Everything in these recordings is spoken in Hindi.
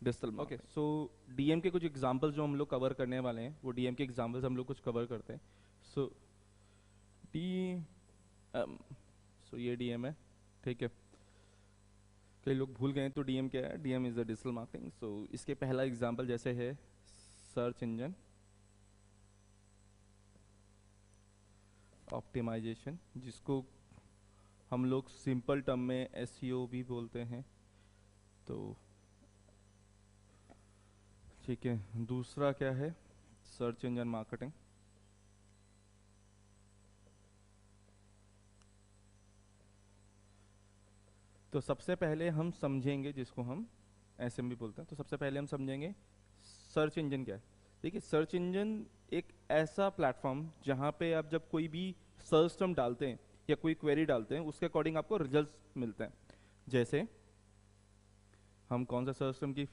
Digital okay, marketing. So DM के कुछ एग्जांपल्स जो हम लोग कवर करने वाले हैं, वो डीएम के एग्जांपल्स हम लोग कुछ कवर करते हैं। सो डी सो ये डीएम है, ठीक है। कई लोग भूल गए तो डीएम क्या है। DM is a digital marketing. So इसके पहला एग्जांपल जैसे है सर्च इंजन ऑप्टिमाइजेशन, जिसको हम लोग सिंपल टर्म में एसईओ भी बोलते हैं। तो ठीक है, दूसरा क्या है, सर्च इंजन मार्केटिंग। तो सबसे पहले हम समझेंगे, जिसको हम एसएमबी बोलते हैं, तो सबसे पहले हम समझेंगे सर्च इंजन क्या है। देखिए, सर्च इंजन एक ऐसा प्लेटफॉर्म जहाँ पे आप जब कोई भी सर्च टर्म डालते हैं या कोई क्वेरी डालते हैं, उसके अकॉर्डिंग आपको रिजल्ट्स मिलते हैं। जैसे हम कौन सा सर्च टर्म की,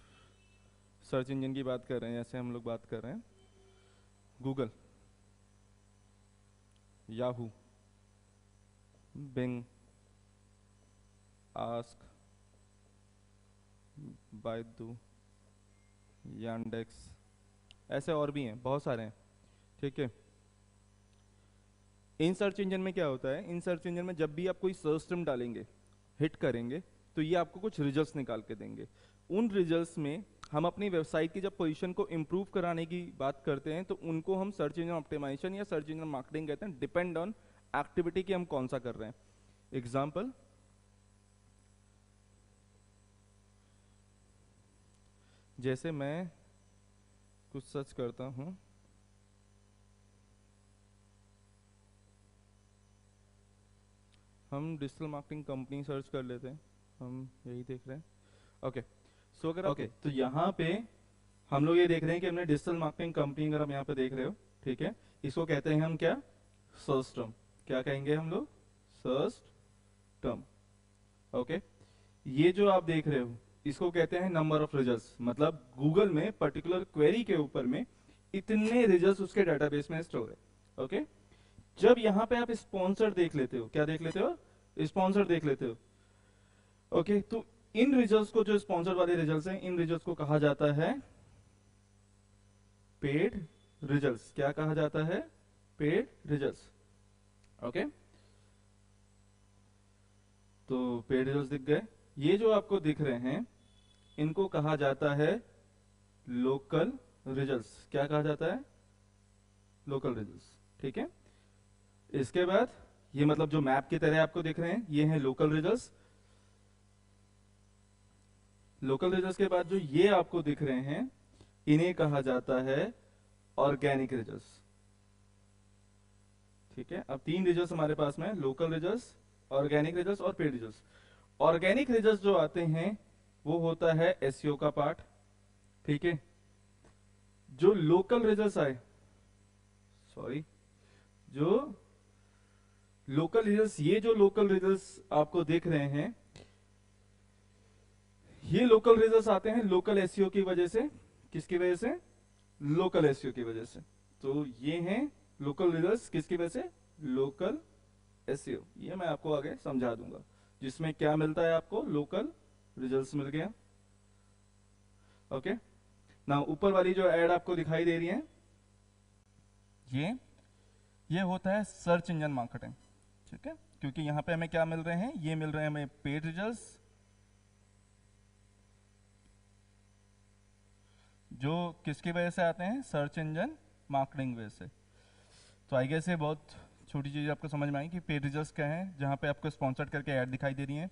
सर्च इंजन की बात कर रहे हैं, जैसे हम लोग बात कर रहे हैं Google, Yahoo, Bing, Ask, Baidu, Yandex, ऐसे और भी हैं, बहुत सारे हैं, ठीक है। इन सर्च इंजन में क्या होता है, इन सर्च इंजन में जब भी आप कोई सर्च टर्म डालेंगे, हिट करेंगे, तो ये आपको कुछ रिजल्ट्स निकाल के देंगे। उन रिजल्ट्स में हम अपनी वेबसाइट की जब पोजीशन को इम्प्रूव कराने की बात करते हैं, तो उनको हम सर्च इंजन ऑप्टिमाइजेशन या सर्च इंजन मार्केटिंग कहते हैं, डिपेंड ऑन एक्टिविटी की हम कौन सा कर रहे हैं। एग्जाम्पल, जैसे मैं कुछ सर्च करता हूँ, हम डिजिटल मार्केटिंग कंपनी सर्च कर लेते हैं, हम यही देख रहे हैं। ओके, सो अगर आप ओके, तो यहाँ पे हम लोग ये देख रहे हैं कि हमने डिजिटल मार्केटिंग कंपनी, अगर आप यहाँ पे देख रहे हो, ठीक है, इसको कहते हैं हम क्या, सर्च टर्म। क्या कहेंगे हम लोग, सर्च टर्म। ओके, ये जो आप देख रहे हो, इसको कहते हैं नंबर ऑफ रिजल्ट्स। मतलब गूगल में पर्टिकुलर क्वेरी के ऊपर में इतने रिजल्ट्स उसके डाटाबेस में स्टोर है। ओके, जब यहाँ पे आप स्पॉन्सर देख लेते हो, क्या देख लेते हो, स्पॉन्सर देख लेते हो। ओके, तो इन रिजल्ट्स को, जो स्पॉन्सर वाले रिजल्ट्स हैं, इन रिजल्ट्स को कहा जाता है पेड रिजल्ट्स। क्या कहा जाता है, पेड रिजल्ट्स। ओके, तो पेड रिजल्ट्स दिख गए। ये जो आपको दिख रहे हैं, इनको कहा जाता है लोकल रिजल्ट्स। क्या कहा जाता है, लोकल रिजल्ट्स, ठीक है। इसके बाद ये मतलब जो मैप की तरह आपको दिख रहे हैं, ये हैं लोकल रिजल्ट्स। लोकल रिजल्ट्स के बाद जो ये आपको दिख रहे हैं, इन्हें कहा जाता है ऑर्गेनिक रिजल्ट्स, ठीक है। अब तीन रिजल्ट्स हमारे पास में, लोकल रिजल्ट्स, ऑर्गेनिक रिजल्ट्स और पेड रिजल्ट्स। ऑर्गेनिक रिजल्ट्स जो आते हैं, वो होता है एसईओ का पार्ट, ठीक है। जो लोकल रिजल्ट्स आए, सॉरी, जो लोकल रिजल्ट्स, ये जो लोकल रिजल्ट्स आपको दिख रहे हैं, ये लोकल रिजल्ट्स आते हैं लोकल एसईओ की वजह से। किसकी वजह से, लोकल एसईओ की वजह से। तो ये हैं लोकल रिजल्ट्स, किसकी वजह से, लोकल एसईओ। ये मैं आपको आगे समझा दूंगा, जिसमें क्या मिलता है आपको, लोकल रिजल्ट्स मिल गया। ओके, ना ऊपर वाली जो एड आपको दिखाई दे रही है, ये ये होता है सर्च इंजन मार्केटिंग, ठीक है। क्योंकि यहाँ पे हमें क्या मिल रहे हैं, ये मिल रहे हैं हमें पेड रिजल्ट्स, जो किसकी वजह से आते हैं, सर्च इंजन मार्केटिंग वजह से। तो आई गेस ये बहुत छोटी चीज़ आपको समझ में आई कि पेड रिजल्ट्स क्या है, जहाँ पे आपको स्पॉन्सर्ड करके ऐड दिखाई दे रही है।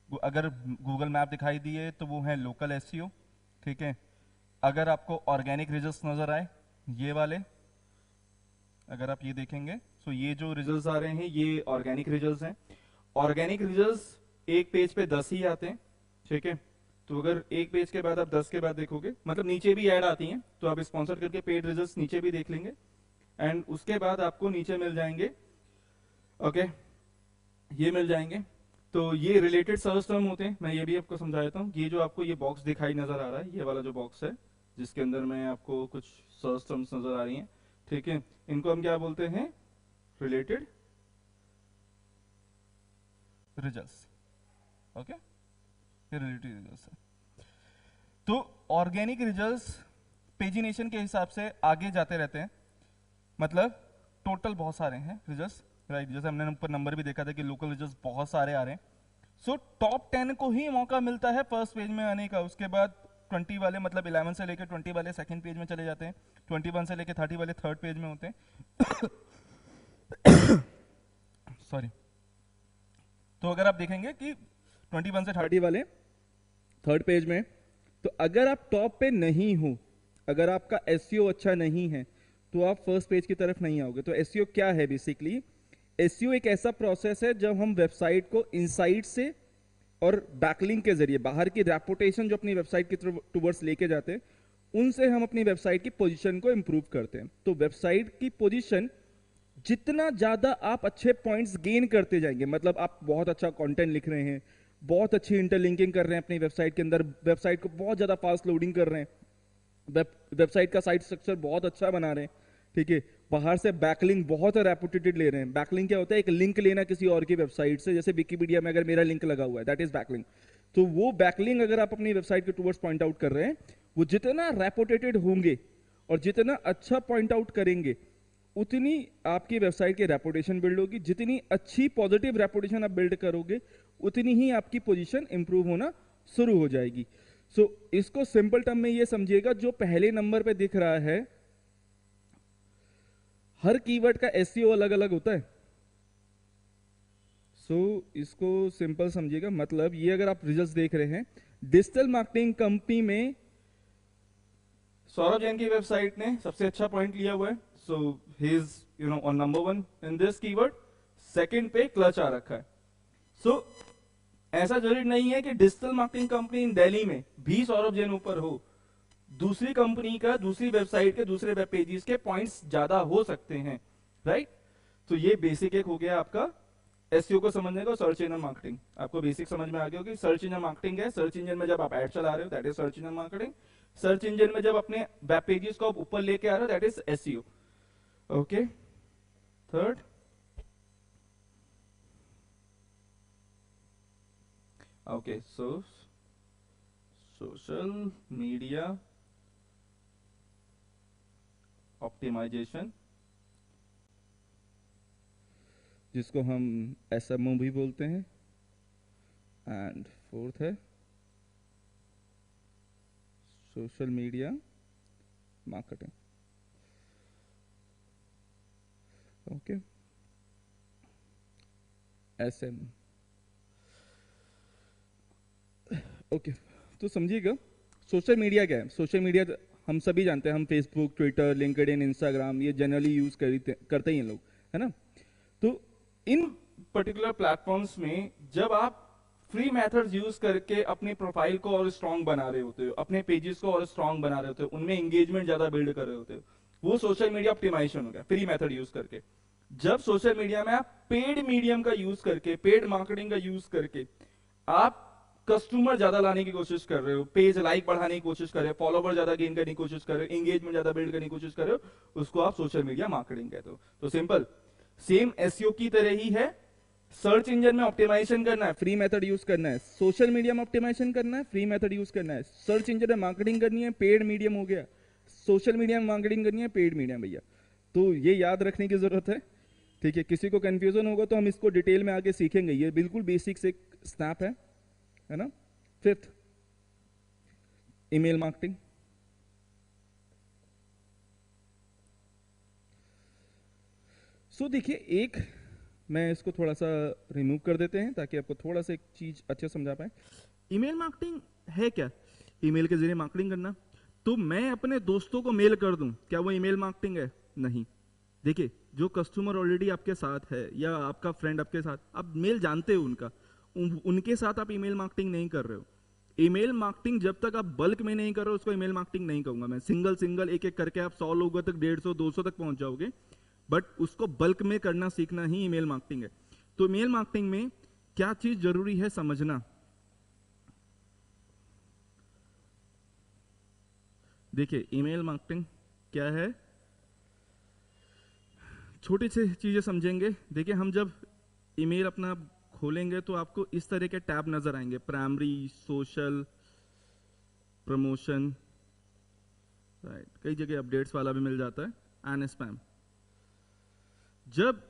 अगर गूगल मैप दिखाई दिए तो वो है लोकल एसईओ, ठीक है। अगर आपको ऑर्गेनिक रिजल्ट्स नज़र आए, ये वाले, अगर आप ये देखेंगे, तो ये जो रिजल्ट्स आ रहे हैं, ये ऑर्गेनिक रिजल्ट्स हैं। ऑर्गेनिक रिजल्ट्स एक पेज पे 10 ही आते हैं, ठीक है। तो अगर एक पेज के बाद आप 10 के बाद देखोगे, मतलब नीचे भी ऐड आती हैं, तो आप स्पॉन्सर करके पेड रिजल्ट्स नीचे भी देख लेंगे, एंड उसके बाद आपको नीचे मिल जाएंगे, ओके, ये मिल जाएंगे। तो ये रिलेटेड सर्च टर्म होते हैं। मैं ये भी आपको समझा देता हूँ। ये जो आपको ये बॉक्स दिखाई नजर आ रहा है, ये वाला जो बॉक्स है, जिसके अंदर में आपको कुछ सर्च टर्म्स नजर आ रही हैं, ठीक है, इनको हम क्या बोलते हैं, रिलेटेड रिजल्ट्स। ओके, ये रिलेटेड रिजल्ट्स है। तो ऑर्गेनिक रिजल्ट्स पेजिनेशन के हिसाब से आगे जाते रहते हैं, मतलब टोटल बहुत सारे हैं रिजल्ट्स, राइट। जैसे हमने ऊपर नंबर भी देखा था कि लोकल रिजल्ट्स बहुत सारे आ रहे हैं। सो टॉप 10 को ही मौका मिलता है फर्स्ट पेज में आने का। उसके बाद 20 वाले, मतलब 11 से लेकर 20 वाले सेकंड पेज में चले जाते हैं, 21 से लेकर 30 वाले थर्ड पेज में होते हैं। सॉरी। तो अगर आप देखेंगे कि 21 से 30 वाले थर्ड पेज में, तो अगर आप टॉप पे नहीं हो, अगर आपका एसईओ अच्छा नहीं है, तो आप फर्स्ट पेज की तरफ नहीं आओगे। तो एसईओ क्या है? बेसिकली एसईओ एक ऐसा प्रोसेस है जब हम वेबसाइट को इनसाइड से और बैकलिंक के जरिए, बाहर की रेपुटेशन जो अपनी वेबसाइट की टूवर्ड्स लेके जाते हैं, उनसे हम अपनी वेबसाइट की पोजीशन को इंप्रूव करते हैं। तो वेबसाइट की पोजीशन जितना ज्यादा आप अच्छे पॉइंट्स गेन करते जाएंगे, मतलब आप बहुत अच्छा कंटेंट लिख रहे हैं, बहुत अच्छी इंटरलिंकिंग कर रहे हैं अपनी वेबसाइट के अंदर, वेबसाइट को बहुत ज्यादा फास्ट लोडिंग कर रहे हैं, वेबसाइट का साइट स्ट्रक्चर बहुत अच्छा बना रहे हैं, ठीक है, बाहर से बैकलिंक बहुत रेपुटेटेड ले रहे हैं। बैकलिंक क्या होता है? एक लिंक लेना किसी और की वेबसाइट से, जैसे विकिपीडिया में अगर मेरा लिंक लगा हुआ है, दैट इज बैकलिंक। तो वो बैकलिंक अगर आप अपनी वेबसाइट के टूवर्ड्स पॉइंट आउट कर रहे हैं, वो जितना रेपुटेटेड होंगे और जितना अच्छा पॉइंट आउट करेंगे, उतनी आपकी वेबसाइट की रेपुटेशन बिल्ड होगी। जितनी अच्छी पॉजिटिव रेपुटेशन आप बिल्ड करोगे, उतनी ही आपकी पोजीशन इंप्रूव होना शुरू हो जाएगी। सो इसको सिंपल टर्म में ये समझिएगा, जो पहले नंबर पे दिख रहा है, हर कीवर्ड का एसईओ अलग अलग होता है। सो इसको सिंपल समझिएगा, मतलब ये अगर आप रिजल्ट्स देख रहे हैं, डिजिटल मार्केटिंग कंपनी में सौरभ जैन की वेबसाइट ने सबसे अच्छा पॉइंट लिया हुआ है। So he is on number 1 in this keyword. Second पे क्लच आ रखा है। सो ऐसा जरूरी नहीं है कि digital marketing company in Delhi में भी सौरभ जैन ऊपर हो। दूसरी कंपनी का, दूसरी वेबसाइट के, दूसरे वेब पेजेस के पॉइंट्स ज्यादा हो सकते हैं, राइट। तो ये बेसिक एक हो गया आपका एसईओ को समझने का। सर्च इंजन मार्केटिंग आपको बेसिक समझ में आ गया होगी। सर्च इंजन मार्केटिंग है, सर्च इंजन में जब आप ऐड चला रहे हो, that is search engine marketing. Search engine में जब अपने वेब पेजेस को आप ऊपर लेके आ रहे हो, that is SEO. Okay, third, okay, so social media optimisation, जिसको हम एसएमओ भी बोलते हैं। एंड फोर्थ है social media marketing. Okay, SM. Okay, तो समझिएगा सोशल मीडिया क्या है। सोशल मीडिया हम सभी जानते हैं, हम फेसबुक, ट्विटर, लिंक्डइन, इंस्टाग्राम, ये जनरली यूज करते ही हैं लोग, है ना। तो इन पर्टिकुलर प्लेटफॉर्म्स में जब आप फ्री मेथड्स यूज करके अपनी प्रोफाइल को और स्ट्रांग बना रहे होते हो, अपने पेजेस को और स्ट्रांग बना रहे होते हो, उनमें एंगेजमेंट ज्यादा बिल्ड कर रहे होते हो, वो सोशल मीडिया ऑप्टिमाइजेशन हो गया, फ्री मेथड यूज करके। जब सोशल मीडिया में आप पेड मीडियम का यूज करके, पेड मार्केटिंग का यूज करके आप कस्टमर ज्यादा लाने की कोशिश कर रहे हो, पेज लाइक बढ़ाने की कोशिश कर रहे हो, फॉलोवर ज्यादा गेन करने की कोशिश कर रहे हो, एंगेजमेंट ज्यादा बिल्ड करने की कोशिश कर रहे हो, उसको आप सोशल मीडिया मार्केटिंग कहते हो। तो सिंपल सेम एसईओ की तरह ही है। सर्च इंजन में ऑप्टिमाइजेशन करना है, फ्री मेथड यूज करना है। सोशल मीडिया में ऑप्टिमाइजेशन करना है, फ्री मेथड यूज करना है। सर्च इंजन में मार्केटिंग करनी है, पेड मीडियम हो गया। सोशल मीडिया में मार्केटिंग करनी है, पेड मीडियम भैया। तो ये याद रखने की जरूरत है, ठीक है। किसी को कंफ्यूजन होगा तो हम इसको डिटेल में आगे सीखेंगे, ये बिल्कुल बेसिक से स्नैप है ना। Fifth, email marketing. सो देखिए, एक मैं इसको थोड़ा सा रिमूव कर देते हैं ताकि आपको थोड़ा सा एक चीज अच्छे समझा पाए। ईमेल मार्केटिंग है क्या? ईमेल के जरिए मार्केटिंग करना। तो मैं अपने दोस्तों को मेल कर दूं, क्या वो ईमेल मार्केटिंग है? नहीं। देखिए, जो कस्टमर ऑलरेडी आपके साथ है या आपका फ्रेंड आपके साथ, आप मेल जानते हो उनका, उनके साथ आप ईमेल मार्केटिंग नहीं कर रहे हो। ईमेल मार्केटिंग जब तक आप बल्क में नहीं कर रहे हो, उसको ईमेल मार्केटिंग नहीं कहूंगा मैं। सिंगल एक एक करके आप 100 लोगों तक, 150, 200 तक पहुंच जाओगे, बट उसको बल्क में करना सीखना ही ईमेल मार्केटिंग है। तो ईमेल मार्केटिंग में क्या चीज जरूरी है समझना। देखिए, ईमेल मार्केटिंग क्या है, छोटी सी चीजें समझेंगे। देखिए, हम जब ईमेल अपना खोलेंगे तो आपको इस तरह के टैब नजर आएंगे, प्राइमरी, सोशल, प्रमोशन, राइट, कई जगह अपडेट्स वाला भी मिल जाता है, एंड स्पैम। जब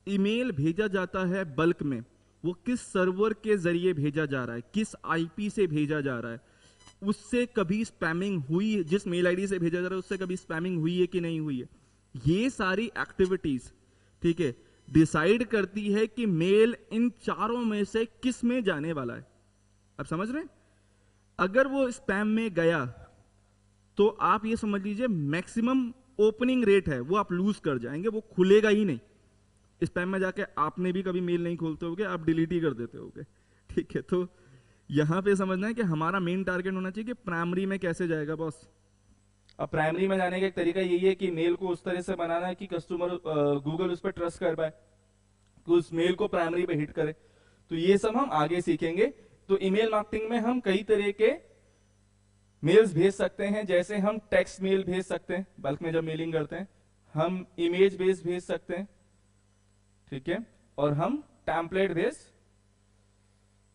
ईमेल भेजा जाता है बल्क में, वो किस सर्वर के जरिए भेजा जा रहा है, किस आईपी से भेजा जा रहा है, उससे कभी स्पैमिंग हुई है, जिस मेल आईडी से भेजा जा रहा है उससे कभी स्पैमिंग हुई है कि नहीं हुई है, ये सारी एक्टिविटीज, ठीक है, डिसाइड करती है कि मेल इन चारों में से किस में जाने वाला है। अब समझ रहे हैं? अगर वो स्पैम में गया तो आप ये समझ लीजिए मैक्सिमम ओपनिंग रेट है वो आप लूज कर जाएंगे, वो खुलेगा ही नहीं। स्पैम में जाके आपने भी कभी मेल नहीं खोलते होगे, आप डिलीट ही कर देते होगे, ठीक है। तो यहां पे समझना है कि हमारा मेन टारगेट होना चाहिए कि प्राइमरी में कैसे जाएगा बॉस। अब प्राइमरी में जाने का एक तरीका यही है कि मेल को उस तरह से बनाना है कि कस्टमर गूगल उस पर ट्रस्ट कर पाए, कि उस मेल को प्राइमरी पे हिट करे। तो ये सब हम आगे सीखेंगे। तो ईमेल मार्केटिंग में हम कई तरह के मेल्स भेज सकते हैं, जैसे हम टेक्स्ट मेल भेज सकते हैं बल्क में जब मेलिंग करते हैं, हम इमेज बेस्ड भेज सकते हैं, ठीक है, और हम टेम्पलेट बेस्ड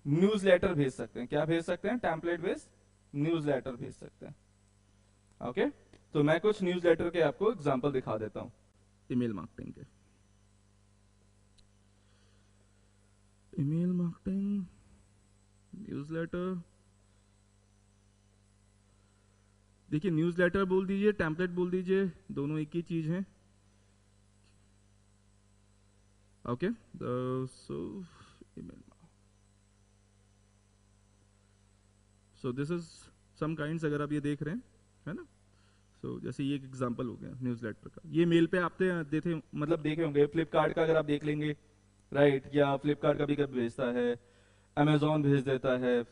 न्यूज़लेटर भेज सकते हैं। क्या भेज सकते हैं? टेम्पलेट बेस्ड न्यूज़लेटर भेज सकते हैं। ओके, तो मैं कुछ न्यूज़लेटर के आपको एग्जांपल दिखा देता हूं ईमेल मार्केटिंग के। ईमेल मार्केटिंग, न्यूज़लेटर, देखिए न्यूज़लेटर बोल दीजिए, टेम्पलेट बोल दीजिए, दोनों एक ही चीज है। Okay, so email, so this is some kinds, अगर आप ये देख रहे हैं, है ना। सो जैसे ये एक एग्जांपल हो गया न्यूज़लेटर का, ये मेल पे आप देते मतलब देखे होंगे फ्लिपकार्ट का, अगर आप देख लेंगे, राइट, या फ्लिपकार्ट कभी कभी भेजता है, अमेजोन भेज देता है,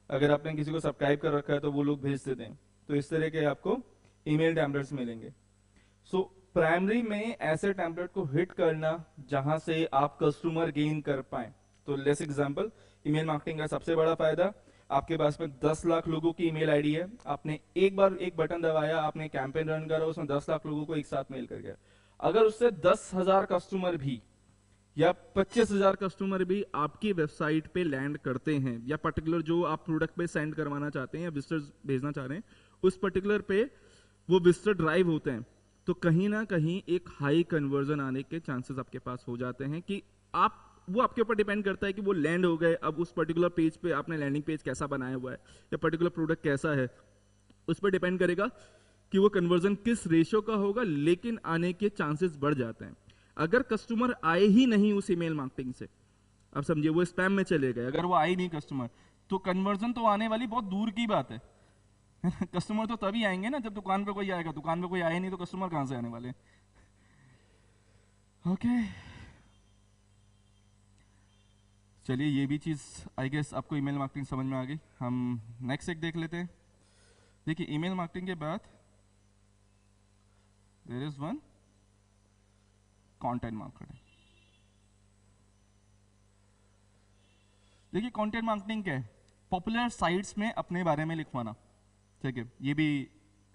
अगर आपने किसी को सब्सक्राइब कर रखा है तो वो लोग भेज देते हैं। तो इस तरह के आपको ईमेल टेम्पलेट्स मिलेंगे। सो प्राइमरी में ऐसे टेम्पलेट को हिट करना जहां से आप कस्टमर गेन कर पाए। तो लेट्स एग्जांपल, ईमेल मार्केटिंग का सबसे बड़ा फायदा, आपके पास में 10 लाख लोगों की ईमेल आईडी है, आपने एक बार एक बटन दबाया, आपने कैंपेन रन करा, उसमें 10 लाख लोगों को एक साथ मेल कर गया। अगर उससे 10,000 कस्टमर भी या 25,000 कस्टमर भी आपकी वेबसाइट पे लैंड करते हैं, या पर्टिकुलर जो आप प्रोडक्ट पे सेंड करवाना चाहते हैं या विजिटर्स भेजना चाह रहे हैं, उस पर्टिकुलर पे वो विजिटर ड्राइव होते हैं, तो कहीं ना कहीं एक हाई कन्वर्जन आने के चांसेस आपके पास हो जाते हैं। कि आप, वो आपके ऊपर डिपेंड करता है कि वो लैंड हो गए, अब उस पर्टिकुलर पेज पे आपने लैंडिंग पेज कैसा बनाया हुआ है या पर्टिकुलर प्रोडक्ट कैसा है, उस पर डिपेंड करेगा कि वो कन्वर्जन किस रेशियो का होगा, लेकिन आने के चांसेस बढ़ जाते हैं। अगर कस्टमर आए ही नहीं उस ईमेल मार्केटिंग से, अब समझिए वो स्पैम में चले गए, अगर वो आए नहीं कस्टमर, तो कन्वर्जन तो आने वाली बहुत दूर की बात है। कस्टमर तो तभी आएंगे ना जब दुकान पे कोई आएगा, दुकान पे कोई आए नहीं तो कस्टमर कहां से आने वाले। ओके, चलिए ये भी चीज आई गेस आपको ईमेल मार्केटिंग समझ में आ गई। हम नेक्स्ट एक देख लेते हैं। देखिए ईमेल मार्केटिंग के बाद there is one content marketing. देखिए कंटेंट मार्केटिंग क्या है? पॉपुलर साइट्स में अपने बारे में लिखवाना, ठीक है, ये भी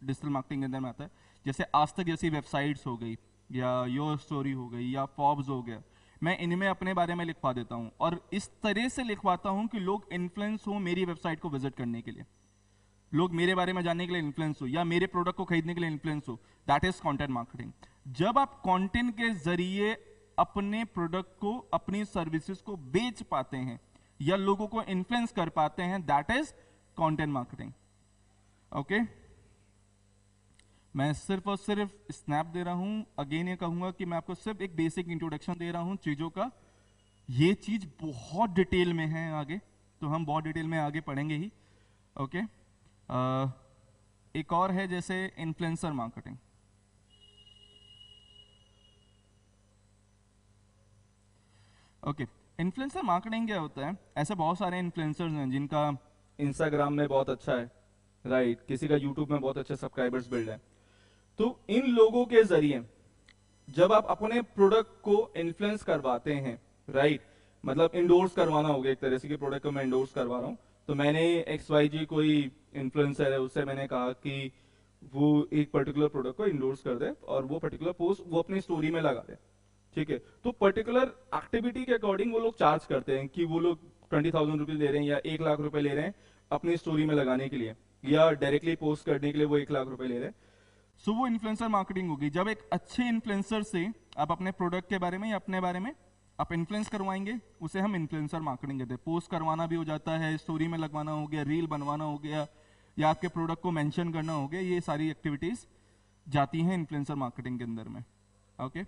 डिजिटल मार्केटिंग के अंदर में आता है। जैसे आज तक जैसी वेबसाइट्स हो गई, या योर स्टोरी हो गई, या फॉर्ब्स हो गया, मैं इनमें अपने बारे में लिखवा देता हूँ, और इस तरह से लिखवाता हूँ कि लोग इन्फ्लुएंस हो मेरी वेबसाइट को विजिट करने के लिए, लोग मेरे बारे में जानने के लिए इन्फ्लुएंस हो, या मेरे प्रोडक्ट को खरीदने के लिए इन्फ्लुएंस हो। That is content marketing. जब आप कंटेंट के जरिए अपने प्रोडक्ट को, अपनी सर्विसेज को बेच पाते हैं या लोगों को इन्फ्लुएंस कर पाते हैं, that is content marketing. Okay, मैं सिर्फ और सिर्फ स्नैप दे रहा हूं। अगेन ये कहूंगा कि मैं आपको सिर्फ एक बेसिक इंट्रोडक्शन दे रहा हूं चीजों का, ये चीज बहुत डिटेल में है आगे, तो हम बहुत डिटेल में आगे पढ़ेंगे ही। ओके, एक और है जैसे influencer marketing. Okay, influencer marketing क्या होता है? ऐसे बहुत सारे इन्फ्लुएंसर्स हैं जिनका इंस्टाग्राम में बहुत अच्छा है, राइट, किसी का यूट्यूब में बहुत अच्छे सब्सक्राइबर्स बिल्ड है। तो इन लोगों के जरिए जब आप अपने प्रोडक्ट को इन्फ्लुएंस करवाते हैं, राइट, मतलब इंडोर्स करवाना हो गया एक तरह से कि प्रोडक्ट को मैं इंडोर्स करवा रहा हूं, तो मैंने XYG कोई इन्फ्लुएंसर है, उससे मैंने कहा कि वो एक पर्टिकुलर प्रोडक्ट को इंडोर्स कर दे और वो पर्टिकुलर पोस्ट वो अपनी स्टोरी में लगा दे, ठीक है। तो पर्टिकुलर एक्टिविटी के अकॉर्डिंग वो लोग चार्ज करते हैं कि वो लोग 20,000 रुपीज ले रहे हैं या 1 लाख रुपए ले रहे हैं अपनी स्टोरी में लगाने के लिए, या डायरेक्टली पोस्ट करने के लिए वो 1 लाख रुपए ले रहे हैं। सो वो इन्फ्लुएंसर मार्केटिंग होगी, जब एक अच्छे इन्फ्लुएंसर से आप अपने प्रोडक्ट के बारे में या अपने बारे में आप इन्फ्लुएंस करवाएंगे, उसे हम इन्फ्लुएंसर मार्केटिंग कहते हैं। पोस्ट करवाना भी हो जाता है, स्टोरी में लगवाना हो गया, रील बनवाना हो गया, या आपके प्रोडक्ट को मेंशन करना हो गया, ये सारी एक्टिविटीज जाती हैं इन्फ्लुएंसर मार्केटिंग के अंदर में। ओके,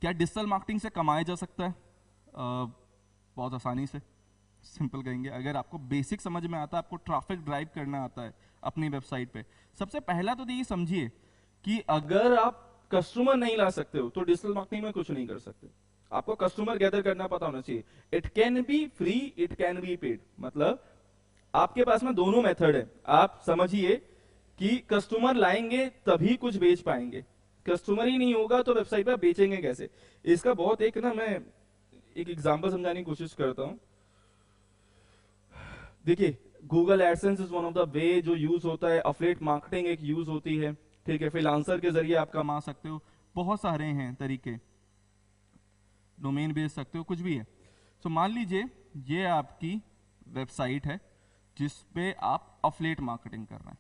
क्या डिजिटल मार्केटिंग से कमाया जा सकता है? बहुत आसानी से, सिंपल कहेंगे, अगर आपको बेसिक समझ में आता है, आपको ट्रैफिक ड्राइव करना आता है अपनी वेबसाइट पे। सबसे पहला तो ये समझिए कि अगर आप कस्टमर नहीं ला सकते हो तो डिजिटल मार्केटिंग में कुछ नहीं कर सकते। आपको कस्टमर गैदर करना पता होना चाहिए। It can be free, it can be paid, मतलब आपके पास में दोनों मेथड है। आप समझिए कि कस्टमर लाएंगे तभी कुछ बेच पाएंगे, कस्टमर ही नहीं होगा तो वेबसाइट पर बेचेंगे कैसे। इसका बहुत एक ना, मैं एक एग्जांपल समझाने की कोशिश करता हूं। देखिए, Google AdSense is one of the way जो यूज होता है, अफिलिएट मार्केटिंग एक यूज होती है, ठीक है, फ्रीलांसर के जरिए आप कमा सकते हो, बहुत सारे हैं तरीके, डोमेन बेच सकते हो, कुछ भी है। तो मान लीजिए ये आपकी वेबसाइट है जिस पे आप अफिलिएट मार्केटिंग कर रहे हैं।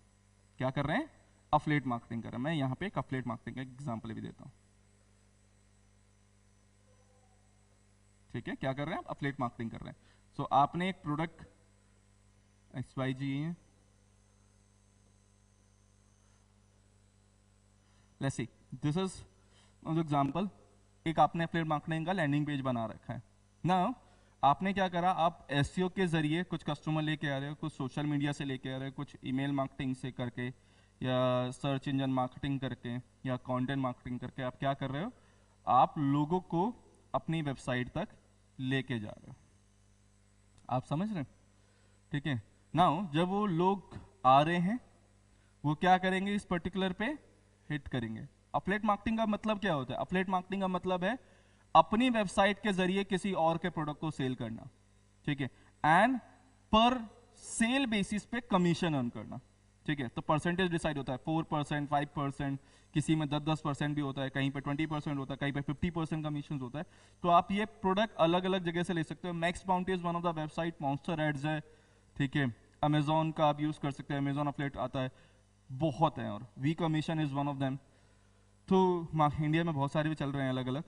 क्या कर रहे हैं? अफिलिएट मार्केटिंग कर रहे हैं। मैं यहाँ पे एक अफिलिएट मार्केटिंग का एग्जांपल भी देता हूँ, ठीक है। क्या कर रहे हैं आप? अफिलिएट मार्केटिंग कर रहे हैं। सो आपने एक प्रोडक्ट XYG है, let's see this is an example. एक आपने अफिलिएट मार्केटिंग का लैंडिंग पेज बना रखा है ना। आपने क्या करा, आप एसईओ के जरिए कुछ कस्टमर लेके आ रहे हो, कुछ सोशल मीडिया से लेके आ रहे हो, कुछ ईमेल मार्केटिंग से करके, या सर्च इंजन मार्केटिंग करके, या कंटेंट मार्केटिंग करके आप क्या कर रहे हो, आप लोगों को अपनी वेबसाइट तक लेके जा रहे हो। आप समझ रहे हैं? ठीक है। नाउ जब वो लोग आ रहे हैं, वो क्या करेंगे, इस पर्टिकुलर पे हिट करेंगे। अफिलिएट मार्केटिंग का मतलब क्या होता है? अफिलिएट मार्केटिंग का मतलब है अपनी वेबसाइट के जरिए किसी और के प्रोडक्ट को सेल करना, ठीक है, एंड पर सेल बेसिस पे कमीशन अर्न करना, ठीक है। तो परसेंटेज डिसाइड होता है, 4%, 5%, किसी में 10% भी होता है, कहीं पे 20% होता है, कहीं पे 50% कमीशन होता है। तो आप ये प्रोडक्ट अलग अलग जगह से ले सकते हो। Max Bounty is one of the website, Monster ads है, ठीक है। अमेजोन का आप यूज कर सकते हैं, अमेजोन अफिलिएट आता है, बहुत है, और V commission is one of them. तो इंडिया में बहुत सारे भी चल रहे हैं अलग अलग,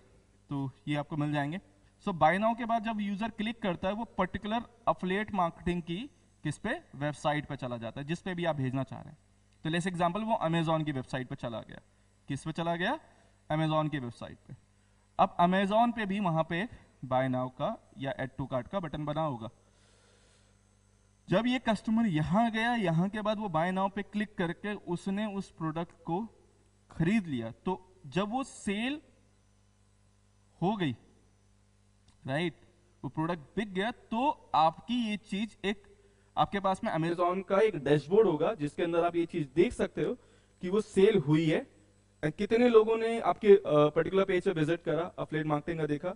तो ये आपको मिल जाएंगे। सो बाय नाउ के बाद जब यूजर क्लिक करता है, वो पर्टिकुलर अफिलिएट मार्केटिंग की किस पे, वेबसाइट पे चला जाता है जिस पे भी आप भेजना चाह रहे हैं। तो लेट्स एग्जांपल, वो अमेजोन की वेबसाइट पे चला गया। किस पे चला गया? अमेजोन की वेबसाइट पे। अब अमेजोन पे भी वहां पे बाय नाउ का या एड टू कार्ट का बटन बना होगा। जब ये कस्टमर यहां गया, यहां के बाद वो बाय नाउ पे क्लिक करके उसने उस प्रोडक्ट को खरीद लिया, तो जब वो सेल हो गई, राइट, वो प्रोडक्ट बिक गया, तो आपकी ये चीज एक, आपके पास में अमेजोन का एक डैशबोर्ड होगा जिसके अंदर आप ये चीज देख सकते हो कि वो सेल हुई है, कितने लोगों ने आपके पर्टिकुलर पेज पे विजिट करा, अफिलिएट मार्केटिंग का देखा,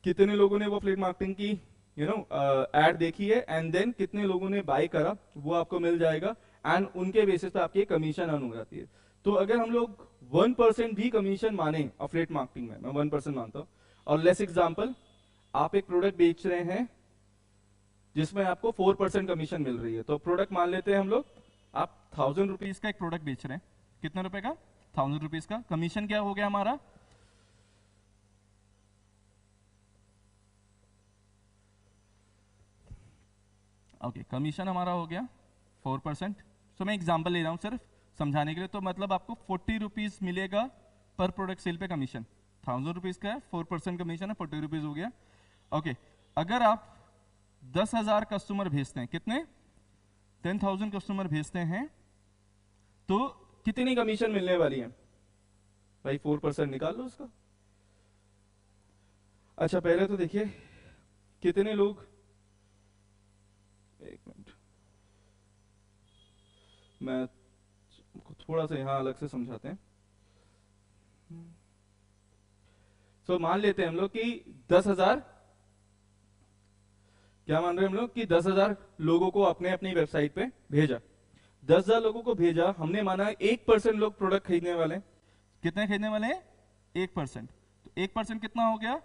कितने लोगों ने वो अफिलिएट मार्केटिंग की एड देखी है, एंड देन कितने लोगों ने बाय करा, वो आपको मिल जाएगा, एंड उनके बेसिस पे आपकी कमीशन अर्न हो जाती है। तो अगर हम लोग 1% भी कमीशन माने अफिलिएट मार्केटिंग में, मैं 1% मानता हूं, और लेस एग्जांपल, आप एक प्रोडक्ट बेच रहे हैं जिसमें आपको 4% कमीशन मिल रही है, तो प्रोडक्ट मान लेते हैं हम लोग, आप 1000 रुपीज का एक प्रोडक्ट बेच रहे हैं, कितने रुपए का? 1000 रुपीज का। कमीशन क्या हो गया हमारा? ओके, कमीशन हमारा हो गया 4%। सो मैं एग्जांपल ले रहा हूं सिर्फ समझाने के लिए। तो मतलब आपको 40 रुपीज मिलेगा पर प्रोडक्ट सेल पे कमीशन। 1000 रुपीज का है, 4% कमीशन है, 40 रुपीज हो गया। ओके, अगर आप 10,000 कस्टमर भेजते हैं, कितने? 10,000 कस्टमर भेजते हैं, तो कितनी कमीशन मिलने वाली है भाई? 4% निकाल लो उसका। अच्छा, पहले तो देखिए कितने लोग, एक मिनट, मैं थोड़ा सा यहां अलग से समझाते हैं। सो मान लेते हैं हम लोग कि 10,000, क्या मान रहे हैं हम लोग कि 10,000 लोगों को अपने अपनी वेबसाइट पे भेजा। 10,000 लोगों को भेजा, हमने माना 1% लोग प्रोडक्ट खरीदने वाले हैं। कितने खरीदने वाले हैं? 1%। तो 1% कितना हो गया?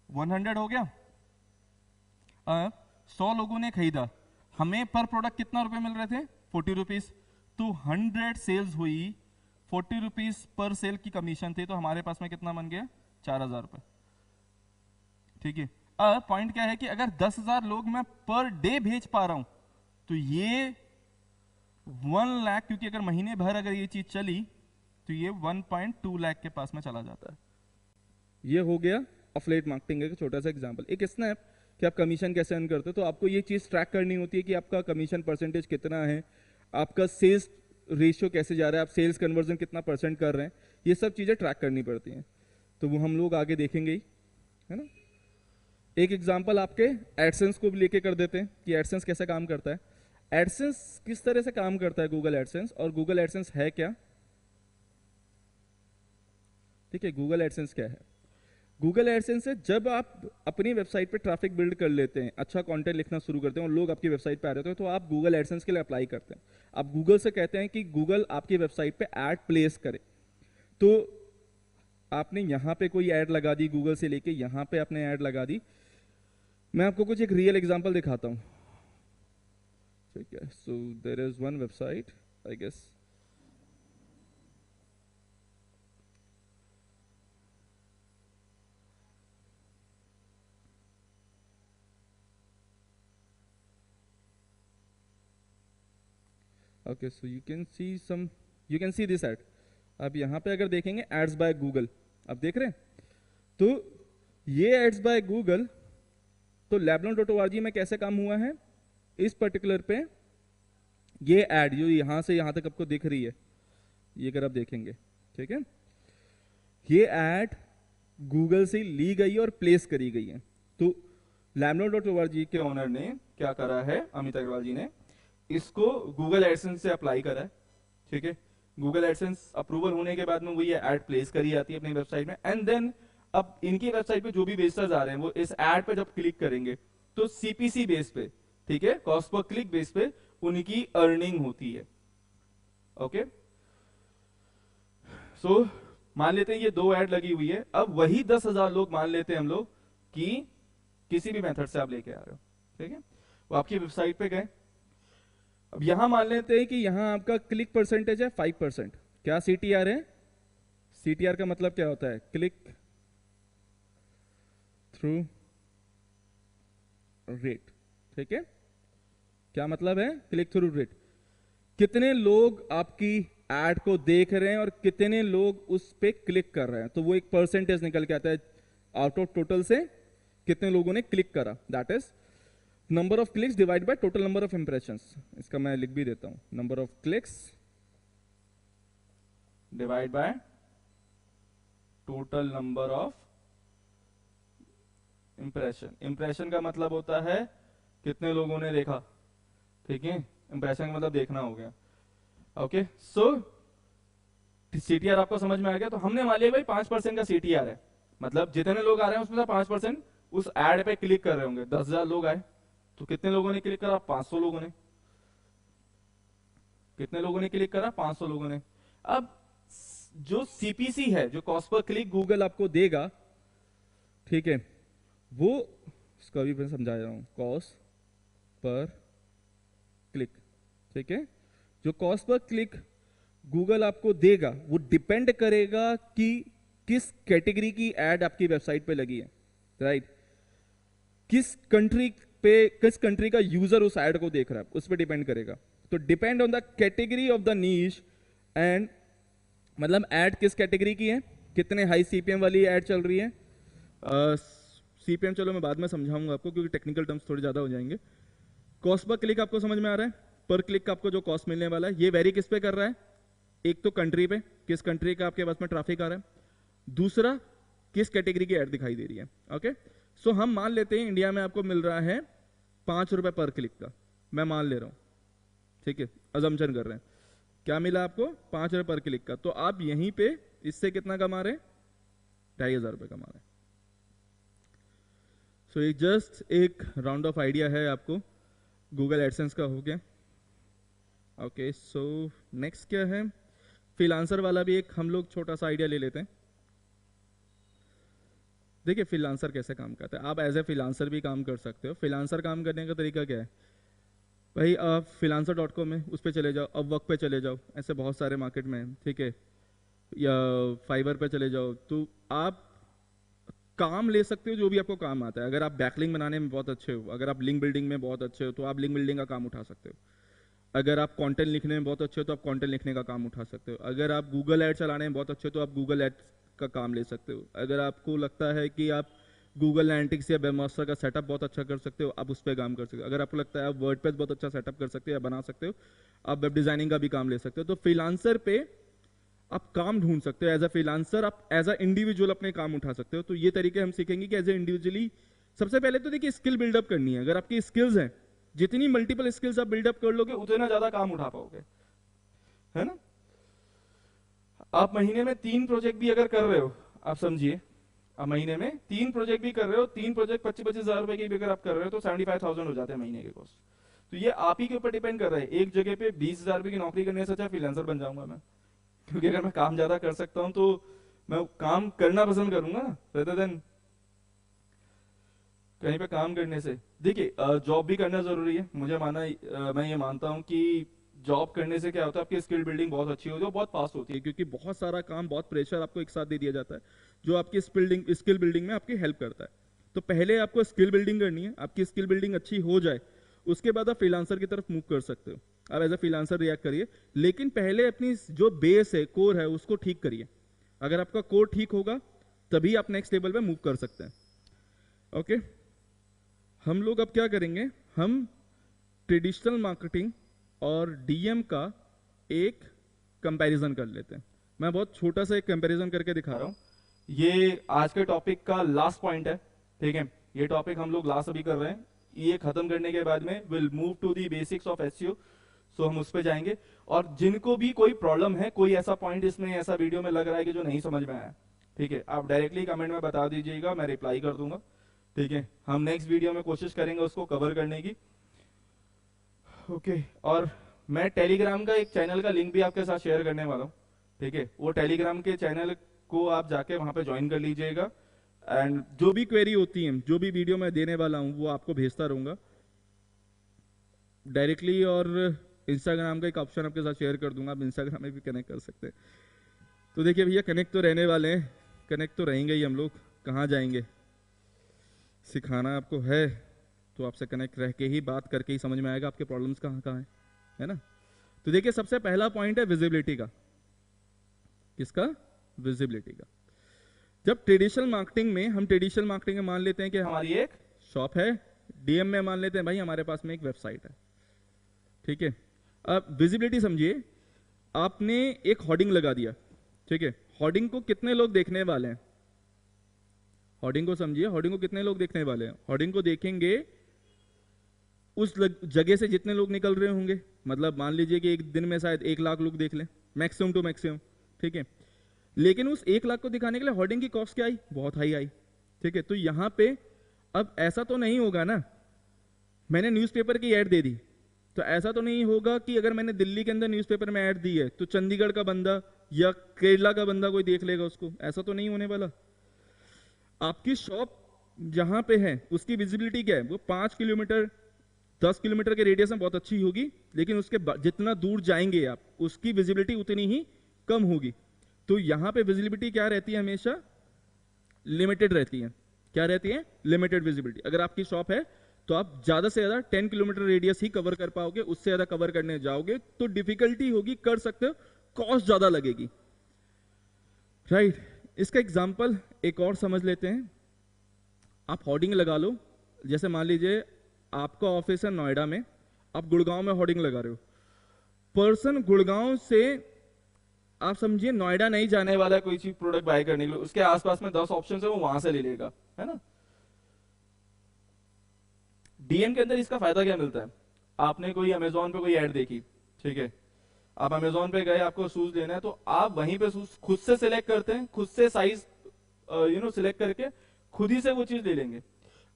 100 हो गया। 100 लोगों ने खरीदा, हमें पर प्रोडक्ट कितना रुपए मिल रहे थे, 40 रुपीज। तो 100 सेल्स हुई, 40 रुपीज पर सेल की कमीशन थी, तो हमारे पास में कितना बन गया, 4000 रुपए। ठीक है, अब पॉइंट क्या है कि अगर 10,000 लोग मैं पर डे भेज पा रहा हूं, तो ये 1 लाख, क्योंकि अगर महीने भर अगर ये चीज चली तो ये 1.2 लाख के पास में चला जाता है। ये हो गया अफिलिएट मार्केटिंग का छोटा सा एग्जांपल। एक स्नैप कि आप कमीशन कैसे अर्न करते हो, तो आपको ये चीज ट्रैक करनी होती है कि आपका कमीशन परसेंटेज कितना है, आपका सेल्स रेशियो कैसे जा रहा है, आप सेल्स कन्वर्जन कितना परसेंट कर रहे हैं, ये सब चीजें ट्रैक करनी पड़ती हैं। तो वो हम लोग आगे देखेंगे ही, है ना। एक एग्जांपल आपके एडसेंस को भी लेके कर देते हैं कि एडसेंस कैसे काम करता है। एडसेंस किस तरह से काम करता है, गूगल एडसेंस, और गूगल एडसेंस है क्या। ठीक है, गूगल एडसेंस क्या है। गूगल एडसेंस है जब आप अपनी वेबसाइट पे ट्रैफिक बिल्ड कर लेते हैं, अच्छा कंटेंट लिखना शुरू करते हैं और लोग आपकी वेबसाइट पे आ रहे हैं, तो आप गूगल एडसेंस के लिए अप्लाई करते हैं। आप गूगल से कहते हैं कि गूगल आपकी वेबसाइट पे ऐड प्लेस करे। तो आपने यहाँ पे कोई ऐड लगा दी, गूगल से लेके यहाँ पे आपने ऐड लगा दी। मैं आपको कुछ एक रियल एग्जांपल दिखाता हूँ। ठीक है, so there is one website, I guess okay, so you can see this ad. अब यहाँ पे अगर देखेंगे एड्स बाय गूगल, आप देख रहे हैं, तो ये एड्स बाय गूगल, तो labnon.org में कैसे काम हुआ है, इस पर्टिकुलर पे ये एड जो यहां से यहां तक आपको दिख रही है, ये अगर आप देखेंगे, ठीक है, ये एड गूगल से ली गई और प्लेस करी गई है। तो labnon.org के ओनर ने क्या करा है, अमित अग्रवाल जी ने इसको गूगल एडसेंस से अप्लाई करा है। ठीक है, गूगल एडसेंस अप्रूवल होने के बाद में वो ये एड प्लेस करी जाती है अपनी वेबसाइट में, एंड देन अब इनकी वेबसाइट पे जो भी विजिटर्स आ रहे हैं वो इस एड पे जब क्लिक करेंगे तो सीपीसी बेस पे, ठीक है, कॉस्ट पर क्लिक बेस पे उनकी अर्निंग होती है। ओके, सो मान लेते हैं ये 2 ऐड लगी हुई है, अब वही 10,000 लोग मान लेते हैं हम लोग कि किसी भी मेथड से आप लेके आ रहे हो, ठीक है, वो आपकी वेबसाइट पे गए। अब यहां मान लेते हैं कि यहां आपका क्लिक परसेंटेज है 5%। क्या सीटीआर है, सीटीआर का मतलब क्या होता है, क्लिक थ्रू रेट। ठीक है, क्या मतलब है, क्लिक थ्रू रेट, कितने लोग आपकी एड को देख रहे हैं और कितने लोग उस पे क्लिक कर रहे हैं, तो वो एक परसेंटेज निकल के आता है आउट ऑफ टोटल से कितने लोगों ने क्लिक करा, that is number of clicks divide by total number of impressions. इसका मैं लिख भी देता हूं, number of clicks divide by total number of impression. Impression का मतलब होता है कितने लोगों ने देखा, ठीक है, इंप्रेशन का मतलब देखना हो गया। ओके, सो सीटीआर आपको समझ में आ गया। तो हमने मान लिया भाई 5% का सीटीआर है, मतलब जितने लोग आ रहे हैं उसमें से 5% उस एड पे क्लिक कर रहे होंगे। 10,000 लोग आए तो कितने लोगों ने क्लिक करा, 500 लोगों ने। कितने लोगों ने क्लिक करा, 500 लोगों ने। अब जो सीपीसी है, जो कॉस्ट पर क्लिक गूगल आपको देगा, ठीक है, वो इसका भी मैं समझा रहा हूं, कॉस्ट पर क्लिक। ठीक है, जो कॉस्ट पर क्लिक गूगल आपको देगा वो डिपेंड करेगा कि किस कैटेगरी की एड आपकी वेबसाइट पे लगी है, राइट, किस कंट्री पे, किस कंट्री का यूजर उस एड को देख रहा है, उस पर डिपेंड करेगा। तो depend on the category of the niche, and मतलब एड किस कैटेगरी की है, कितने हाई सीपीएम वाली एड चल रही है। सीपीएम चलो मैं बाद में समझाऊंगा आपको, क्योंकि टेक्निकल टर्म्स थोड़े ज्यादा हो जाएंगे। कॉस्ट पर क्लिक आपको समझ में आ रहा है, पर क्लिक का आपको जो कॉस्ट मिलने वाला है ये वेरी किस पे कर रहा है, एक तो कंट्री पे, किस कंट्री का आपके पास में ट्रैफिक आ रहा है, दूसरा किस कैटेगरी की एड दिखाई दे रही है। ओके, सो हम मान लेते हैं इंडिया में आपको मिल रहा है 5 रुपए पर क्लिक का, मैं मान ले रहा हूं, ठीक है, अजम्पशन कर रहे हैं, क्या मिला आपको, 5 रुपए पर क्लिक का। तो आप यहीं पे इससे कितना कमा रहे हैं, 2,500 रुपए कमा रहे हैं। सो ये जस्ट एक राउंड ऑफ आइडिया है आपको गूगल एडसेंस का, हो गया। ओके, सो नेक्स्ट क्या है, फ्रीलांसर वाला भी एक हम लोग छोटा सा आइडिया ले लेते हैं। देखिए फ्रीलांसर कैसे काम करता है, आप एज ए फ्रीलांसर भी काम कर सकते हो। फ्रीलांसर काम करने का तरीका क्या है, भाई आप freelancer.com में उस पे चले जाओ, अब वर्क पे चले जाओ, ऐसे बहुत सारे मार्केट में हैं, ठीक है, या फाइवर पे चले जाओ, तो आप काम ले सकते हो जो भी आपको काम आता है। अगर आप बैकलिंक बनाने में बहुत अच्छे हो, अगर आप लिंक बिल्डिंग में बहुत अच्छे हो, तो आप लिंक बिल्डिंग का काम उठा सकते हो। अगर आप कंटेंट लिखने में बहुत अच्छे हो तो आप कंटेंट लिखने का काम उठा सकते हो। अगर आप गूगल ऐड चलाने में बहुत अच्छे हो तो आप गूगल ऐड का काम ले सकते हो। अगर आपको लगता है कि आप गूगल एनालिटिक्स या वेबमास्टर का सेटअप बहुत अच्छा कर सकते हो, आप उस पर काम कर सकते हो। अगर आपको लगता है आप वर्डप्रेस बहुत अच्छा सेटअप कर सकते हो या बना सकते हो, आप वेब डिजाइनिंग का भी काम ले सकते हो। तो फ्रीलांसर पे आप काम ढूंढ सकते हो। एज अ फ्रीलांसर आप एज अ इंडिविजुअल अपने काम उठा सकते हो। तो ये तरीके हम सीखेंगे कि एज ए इंडिविजुअली सबसे पहले तो देखिए स्किल बिल्डअप करनी है। अगर आपकी स्किल्स हैं, जितनी मल्टीपल स्किल्स आप बिल्डअप कर लोगे उतना ज्यादा काम उठा पाओगे, है ना। आप महीने में 3 प्रोजेक्ट भी अगर कर रहे हो, आप समझिए, आप महीने में 3 प्रोजेक्ट भी कर रहे हो, 3 प्रोजेक्ट 25-25 हजार रुपए की भी अगर आप कर रहे हो तो 75,000 हो जाते हैं महीने के कॉस्ट। तो ये आप ही के ऊपर डिपेंड कर रहा है। एक जगह पे 20,000 रुपए की नौकरी करने से अच्छा फ्रीलांसर बन जाऊंगा मैं, क्योंकि अगर मैं काम ज्यादा कर सकता हूं तो मैं काम करना पसंद करूंगा ना, rather than कहीं पे काम करने से। देखिए जॉब भी करना जरूरी है, मुझे मैं ये मानता हूँ कि जॉब करने से क्या होता है, आपकी स्किल बिल्डिंग बहुत अच्छी होती है, बहुत फास्ट होती है, क्योंकि बहुत सारा काम, बहुत प्रेशर आपको एक साथ दे दिया जाता है जो आपकी स्किल बिल्डिंग में आपकी हेल्प करता है। तो पहले आपको स्किल बिल्डिंग करनी है। आपकी स्किल बिल्डिंग अच्छी हो जाए उसके बाद आप फ्रीलांसर की तरफ मूव कर सकते हो। आप एज अ फ्रीलांसर रिएक्ट करिए, लेकिन पहले अपनी जो बेस है, कोर है, उसको ठीक करिए। अगर आपका कोर ठीक होगा तभी आप नेक्स्ट लेवल पे मूव कर सकते हैं। ओके, हम लोग अब क्या करेंगे, हम ट्रेडिशनल मार्केटिंग और डीएम का एक कंपैरिजन कर लेते हैं। मैं बहुत छोटा सा एक कंपैरिजन करके दिखा रहा हूँ। ये आज के टॉपिक का लास्ट पॉइंट है, ठीक है। ये टॉपिक हम लोग लास्ट अभी कर रहे हैं। ये खत्म करने के बाद में will move to the basics of SEO. So हम उस पर जाएंगे। और जिनको भी कोई प्रॉब्लम है, कोई ऐसा पॉइंट इसमें, ऐसा वीडियो में लग रहा है कि जो नहीं समझ में आया, ठीक है, आप डायरेक्टली कमेंट में बता दीजिएगा, मैं रिप्लाई कर दूंगा, ठीक है। हम नेक्स्ट वीडियो में कोशिश करेंगे उसको कवर करने की। ओके, और मैं टेलीग्राम का एक चैनल का लिंक भी आपके साथ शेयर करने वाला हूँ, ठीक है। वो टेलीग्राम के चैनल को आप जाके वहां पे ज्वाइन कर लीजिएगा। एंड जो भी क्वेरी होती है, जो भी वीडियो मैं देने वाला हूँ, वो आपको भेजता रहूंगा डायरेक्टली। और इंस्टाग्राम का एक ऑप्शन आपके साथ शेयर कर दूंगा, आप इंस्टाग्राम में भी कनेक्ट कर सकते हैं। तो देखिए भैया, कनेक्ट तो रहने वाले हैं, कनेक्ट तो रहेंगे ही हम लोग, कहाँ जाएंगे। सिखाना आपको है तो आपसे कनेक्ट रह के ही, बात करके ही समझ में आएगा आपके प्रॉब्लम्स कहाँ कहाँ है ना। तो देखिए, सबसे पहला पॉइंट है विजिबिलिटी का। किसका? विजिबिलिटी का। जब ट्रेडिशनल मार्केटिंग में, हम ट्रेडिशनल मार्केटिंग में मान लेते हैं कि हमारी एक शॉप है, डीएम में मान लेते हैं भाई हमारे पास में एक वेबसाइट है, ठीक है। अब विजिबिलिटी समझिए, आपने एक होर्डिंग लगा दिया, ठीक है। होर्डिंग को कितने लोग देखने वाले हैं? होर्डिंग को समझिए, होर्डिंग को कितने लोग देखने वाले हैं? होर्डिंग को देखेंगे उस जगह से जितने लोग निकल रहे होंगे। मतलब मान लीजिए कि एक दिन में शायद 1 लाख लोग देख लें, मैक्सिमम टू मैक्सिमम, ठीक है। लेकिन उस 1 लाख को दिखाने के लिए होर्डिंग की कॉस्ट क्या आई? बहुत हाई आई, ठीक है। तो यहां पे अब ऐसा तो नहीं होगा ना, मैंने न्यूज़पेपर की ऐड दे दी, तो ऐसा तो नहीं होगा कि अगर मैंने दिल्ली के अंदर न्यूज़पेपर में ऐड दी है तो चंडीगढ़ का बंदा या केरला का बंदा कोई देख लेगा उसको, ऐसा तो नहीं होने वाला। आपकी शॉप जहां पे है उसकी विजिबिलिटी क्या है? वो 5 किलोमीटर 10 किलोमीटर के रेडियस में बहुत अच्छी होगी, लेकिन उसके जितना दूर जाएंगे आप, उसकी विजिबिलिटी उतनी ही कम होगी। तो यहां पे विजिबिलिटी क्या रहती है? हमेशा लिमिटेड रहती है। क्या रहती है? Limited visibility. अगर आपकी शॉप है तो आप ज्यादा से ज्यादा 10 किलोमीटर रेडियस ही कवर कर पाओगे, उससे ज्यादा कवर करने जाओगे तो डिफिकल्टी होगी, कर सकते हो, कॉस्ट ज्यादा लगेगी, राइट। इसका एग्जाम्पल एक और समझ लेते हैं। आप होर्डिंग लगा लो, जैसे मान लीजिए आपका ऑफिस है नोएडा में, आप गुड़गांव में होर्डिंग लगा रहे हो। पर्सन गुड़गांव से, आप समझिए, नोएडा नहीं जाने वाला है कोई चीज प्रोडक्ट बाय करने के लिए, उसके आसपास में 10 ऑप्शन है, वो वहां से ले लेगा, है ना। डीएम के अंदर इसका फायदा क्या मिलता है? आपने कोई अमेजोन पे कोई ऐड देखी, ठीक है, आप अमेजोन पे गए, आपको शूज लेना है, तो आप वहीं पे शूज खुद से सिलेक्ट करते हैं, खुद से साइज सिलेक्ट करके खुद ही से वो चीज ले लेंगे।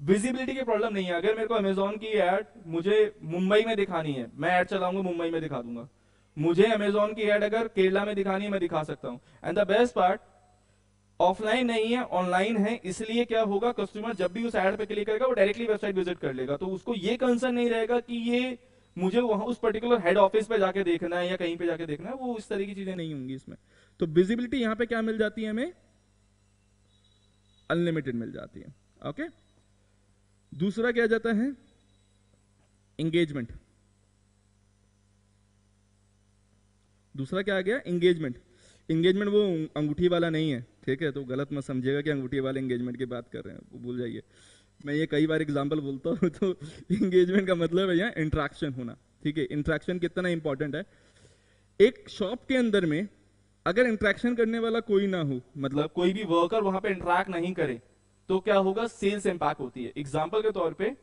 विजिबिलिटी की प्रॉब्लम नहीं है। अगर मेरे को अमेजोन की ऐड मुझे मुंबई में दिखानी है, मैं ऐड चलाऊंगा, मुंबई में दिखा दूंगा। मुझे अमेजोन की ऐड अगर केरला में दिखानी है, मैं दिखा सकता हूं। And the best part, offline नहीं है, ऑनलाइन है, इसलिए क्या होगा, कस्टमर जब भी उस ऐड पे क्लिक करेगा वो डायरेक्टली वेबसाइट विजिट कर लेगा, तो उसको ये कंसर्न नहीं रहेगा कि ये मुझे वहां उस पर्टिकुलर हेड ऑफिस पे जाके देखना है या कहीं पे जाके देखना है, वो इस तरह की चीजें नहीं होंगी इसमें। तो विजिबिलिटी यहाँ पे क्या मिल जाती है हमें, अनलिमिटेड मिल जाती है। ओके, दूसरा क्या जाता है, एंगेजमेंट। दूसरा क्या आ गया, एंगेजमेंट। एंगेजमेंट वो अंगूठी वाला नहीं है, ठीक है, तो गलत मत समझिएगा कि अंगूठी वाले एंगेजमेंट की बात कर रहे हैं, वो भूल जाइए। मैं ये कई बार एग्जांपल बोलता हूँ, तो एंगेजमेंट का मतलब है यहाँ इंटरेक्शन होना, ठीक है। इंटरेक्शन कितना इंपॉर्टेंट है। एक शॉप के अंदर में अगर इंटरेक्शन करने वाला कोई ना हो, मतलब कोई भी वर्कर वहां पे इंटरेक्ट नहीं करे, तो क्या होगा, सेल्स इंपैक्ट होती है। एग्जाम्पल के तौर पे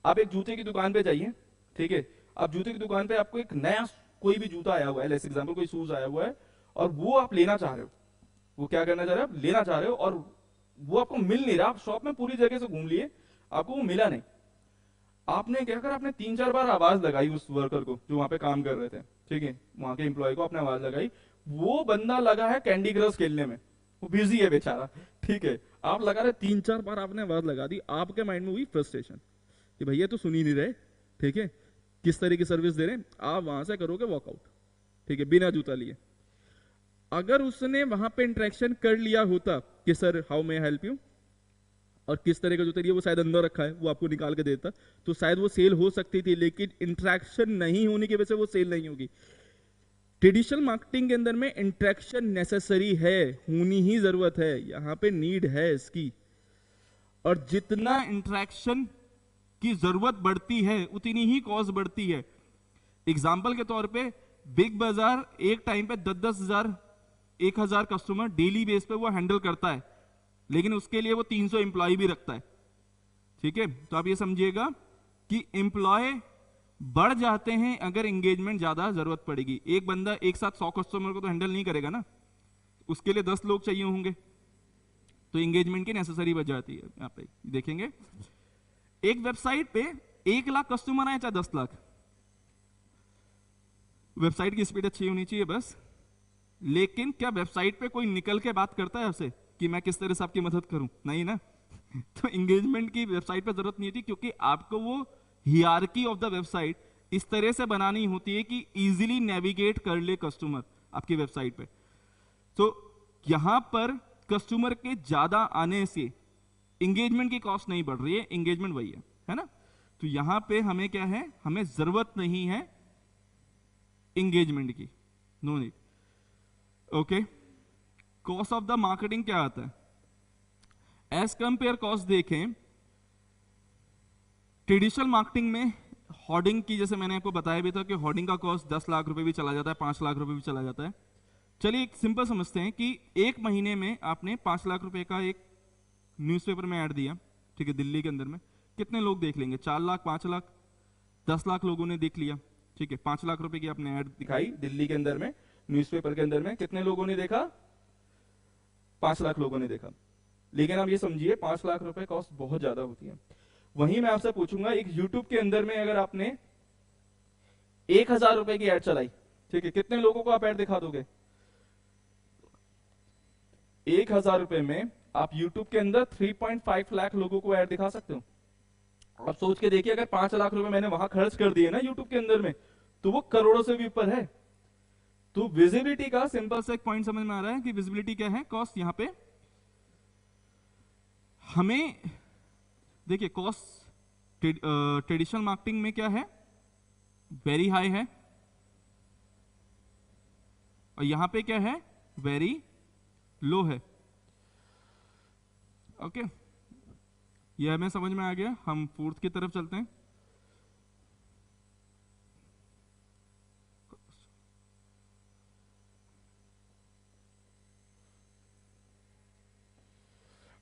आप एक जूते की दुकान पे जाइए, ठीक है, आप जूते की दुकान पे आपको एक नया कोई भी जूता आया हुआ है, जैसे एग्जाम्पल कोई शूज आया हुआ है, और वो आप लेना चाह रहे हो, वो क्या करना चाह रहे हो, आप लेना चाह रहे हो, और वो आपको मिल नहीं रहा। आप शॉप में पूरी जगह से घूम लिए, आपको वो मिला नहीं। आपने क्या करा, आपने 3-4 बार आवाज लगाई उस वर्कर को जो वहां पे काम कर रहे थे, ठीक है, वहां के एम्प्लॉय को आपने आवाज लगाई, वो बंदा लगा है कैंडी क्रश खेलने में, वो बिजी है बेचारा, ठीक है। आप लगा रहे 3-4 बार आपने आवाज लगा दी, आपके माइंड में हुई फ्रस्ट्रेशन कि भैया तो सुन ही नहीं रहे, ठीक है, किस तरह की सर्विस दे रहे हैं। आप वहां से करोगे वॉकआउट, ठीक है, बिना जूता लिए। अगर उसने वहां पे इंटरेक्शन कर लिया होता कि sir how may help you, और किस तरह का जूता लिए, वो शायद अंदर रखा है, वो आपको निकाल के देता, तो शायद वो सेल हो सकती थी। लेकिन इंटरेक्शन नहीं होने की वजह से वो सेल नहीं होगी। ट्रेडिशनल मार्केटिंग के अंदर में इंटरेक्शन नेसेसरी है, होनी ही जरूरत है, यहां पे नीड है इसकी। और जितना इंटरेक्शन की जरूरत बढ़ती है उतनी ही कॉस्ट बढ़ती है। एग्जाम्पल के तौर पे बिग बाजार एक टाइम पे 10-10 हजार 1,000 कस्टमर डेली बेस पे वो हैंडल करता है, लेकिन उसके लिए वो 300 एम्प्लॉय भी रखता है, ठीक है। तो आप ये समझिएगा कि एम्प्लॉय बढ़ जाते हैं अगर एंगेजमेंट ज्यादा जरूरत पड़ेगी। एक बंदा एक साथ 100 कस्टमर को तो हैंडल नहीं करेगा ना, उसके लिए 10 लोग चाहिए होंगे, तो एंगेजमेंट की नेसेसरी बच जाती है। यहाँ पे देखेंगे एक वेबसाइट पे 1 लाख कस्टमर आए चाहे 10 लाख, वेबसाइट की स्पीड अच्छी होनी चाहिए बस। लेकिन क्या वेबसाइट पे कोई निकल के बात करता है आपसे कि मैं किस तरह से आपकी मदद करूं, नहीं ना। तो एंगेजमेंट की वेबसाइट पे जरूरत नहीं होती, क्योंकि आपको वो हियरार्की ऑफ द वेबसाइट इस तरह से बनानी होती है कि इजीली नेविगेट कर ले कस्टमर आपकी वेबसाइट पे। तो यहां पर कस्टमर के ज्यादा आने से एंगेजमेंट की कॉस्ट नहीं बढ़ रही है, एंगेजमेंट वही है ना। तो यहां पे हमें क्या है, हमें जरूरत नहीं है एंगेजमेंट की, no need. Okay, cost of the marketing क्या आता है एज कंपेयर कॉस्ट देखें। ट्रेडिशनल मार्केटिंग में होर्डिंग की, जैसे मैंने आपको बताया भी था कि होर्डिंग का कॉस्ट 10 लाख रुपए भी चला जाता है, 5 लाख रुपए भी चला जाता है। चलिए एक सिंपल समझते हैं कि एक महीने में आपने 5 लाख रुपए का एक न्यूज़पेपर में ऐड दिया, ठीक है, दिल्ली के अंदर में कितने लोग देख लेंगे, 4 लाख, 5 लाख, 10 लाख लोगों ने देख लिया, ठीक है। 5 लाख रुपए की आपने ऐड दिखाई दिल्ली के अंदर में, न्यूज़पेपर के अंदर में कितने लोगों ने देखा, 5 लाख लोगों ने देखा। लेकिन आप ये समझिए 5 लाख रुपए कॉस्ट बहुत ज्यादा होती है। वहीं मैं आपसे पूछूंगा, एक यूट्यूब के अंदर में अगर आपने 1,000 रुपए की ऐड चलाई, ठीक है, कितने लोगों को आप ऐड दिखा दोगे। 1,000 रुपए में आप यूट्यूब के अंदर 3.5 लाख लोगों को ऐड दिखा सकते हो। आप सोच के देखिए, अगर 5 लाख रुपए मैंने वहां खर्च कर दिए ना यूट्यूब के अंदर में, तो वो करोड़ों से भी ऊपर है। तो विजिबिलिटी का सिंपल सा एक पॉइंट समझ में आ रहा है कि विजिबिलिटी क्या है, कॉस्ट। यहां पे हमें देखिए कॉस्ट ट्रेडिशनल मार्केटिंग में क्या है, वेरी हाई है, और यहां पे क्या है, वेरी लो है। ओके, ये हमें समझ में आ गया। हम फोर्थ की तरफ चलते हैं।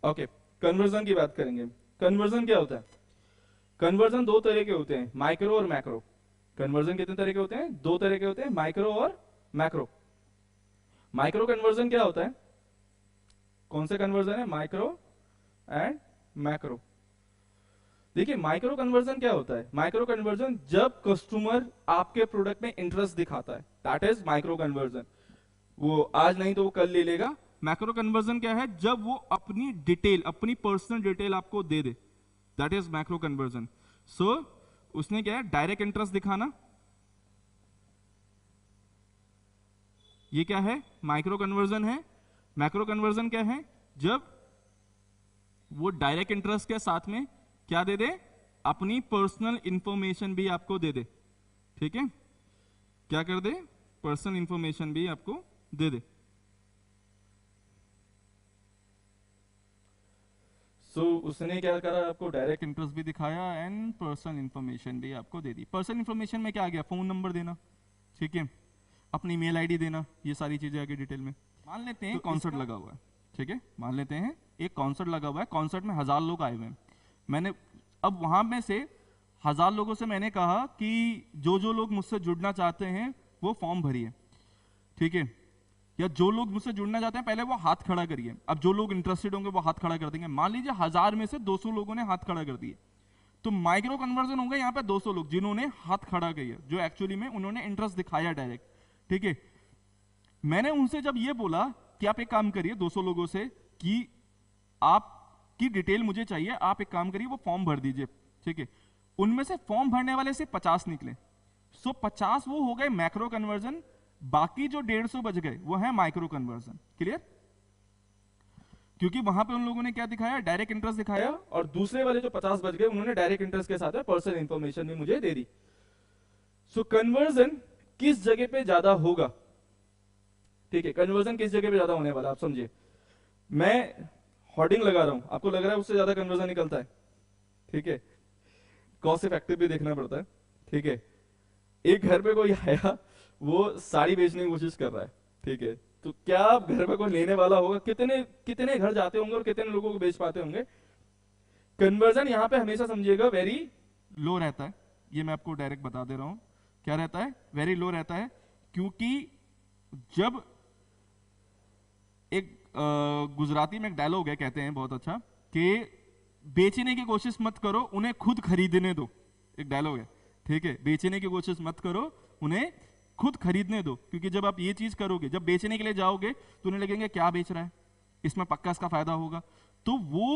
ओके, कन्वर्जन की बात करेंगे। कन्वर्जन क्या होता है, कन्वर्जन 2 तरह के होते हैं, माइक्रो और मैक्रो। कन्वर्जन कितने तरह के होते हैं, 2 तरह के होते हैं, माइक्रो और मैक्रो। माइक्रो कन्वर्जन क्या होता है, कौन से कन्वर्जन है, माइक्रो एंड मैक्रो। देखिए माइक्रो कन्वर्जन क्या होता है, माइक्रो कन्वर्जन जब कस्टमर आपके प्रोडक्ट में इंटरेस्ट दिखाता है, दैट इज माइक्रो कन्वर्जन। वो आज नहीं तो वो कल ले लेगा। मैक्रो कन्वर्जन क्या है, जब वो अपनी डिटेल, अपनी पर्सनल डिटेल आपको दे दे, दैट इज मैक्रो कन्वर्जन। सो उसने क्या है, डायरेक्ट इंटरेस्ट दिखाना, ये क्या है? माइक्रो कन्वर्जन है। मैक्रो कन्वर्जन क्या है? जब वो डायरेक्ट इंटरेस्ट के साथ में क्या दे दे? अपनी पर्सनल इंफॉर्मेशन भी आपको दे दे। ठीक है, क्या कर दे? पर्सनल इंफॉर्मेशन भी आपको दे दे। उसने क्या करा? आपको डायरेक्ट इंटरेस्ट भी दिखाया एंड पर्सनल इंफॉर्मेशन भी आपको दे दी। पर्सनल इंफॉर्मेशन में क्या आ गया? फोन नंबर देना, ठीक है, अपनी मेल आईडी देना, ये सारी चीजें आगे डिटेल में। मान लेते हैं कॉन्सर्ट लगा हुआ है, ठीक है, मान लेते हैं एक कॉन्सर्ट लगा हुआ है, कॉन्सर्ट में 1000 लोग आए हुए हैं। मैंने अब वहां में से 1000 लोगों से मैंने कहा कि जो लोग मुझसे जुड़ना चाहते हैं वो फॉर्म भरिए, ठीक है, या जो लोग मुझसे जुड़ना चाहते हैं पहले वो हाथ खड़ा करिए। अब जो लोग इंटरेस्टेड होंगे वो हाथ खड़ा कर देंगे। मान लीजिए 1000 में से 200 लोगों ने हाथ खड़ा कर दिए, तो माइक्रो कन्वर्जन होगा यहाँ पे 200 लोग जिन्होंने हाथ खड़ा किया, जो एक्चुअली में उन्होंने इंटरेस्ट दिखाया डायरेक्ट, ठीक है। मैंने उनसे जब ये बोला कि आप एक काम करिए 200 लोगों से कि आपकी डिटेल मुझे चाहिए, आप एक काम करिए वो फॉर्म भर दीजिए, ठीक है। उनमें से फॉर्म भरने वाले से 50 निकले, 50 वो हो गए मैक्रो कन्वर्जन, बाकी जो 150 बच गए वो है माइक्रो कन्वर्जन। क्लियर? क्योंकि वहां पे उन लोगों ने क्या दिखाया? डायरेक्ट इंटरेस्ट दिखाया, और दूसरे वाले जो 50 बच गए उन्होंने डायरेक्ट इंटरेस्ट के साथ में पर्सनल इंफॉर्मेशन भी मुझे दे दी। सो कन्वर्जन किस जगह पे ज्यादा होगा? ठीक है, कन्वर्जन किस जगह पे ज्यादा होने वाला, आप समझिए। मैं होर्डिंग लगा रहा हूं, आपको लग रहा है उससे ज्यादा कन्वर्जन निकलता है, ठीक है, कॉस्ट इफेक्टिव भी देखना पड़ता है, ठीक है। एक घर पे कोई आया, वो साड़ी बेचने की कोशिश कर रहा है, ठीक है, तो क्या घर पे कोई लेने वाला होगा? कितने कितने घर जाते होंगे और कितने लोगों को बेच पाते होंगे? कन्वर्जन यहां पे हमेशा समझिएगा वेरी लो रहता है। ये मैं आपको डायरेक्ट बता दे रहा हूं, क्या रहता है? वेरी लो रहता है। क्योंकि जब एक गुजराती में एक डायलॉग है, कहते हैं बहुत अच्छा, कि बेचने की कोशिश मत करो, उन्हें खुद खरीदने दो। एक डायलॉग है, ठीक है, बेचने की कोशिश मत करो, उन्हें खुद खरीदने दो। क्योंकि जब आप ये चीज करोगे, जब बेचने के लिए जाओगे तो उन्हें लगेंगे क्या बेच रहा है, इसमें पक्का इसका फायदा होगा, तो वो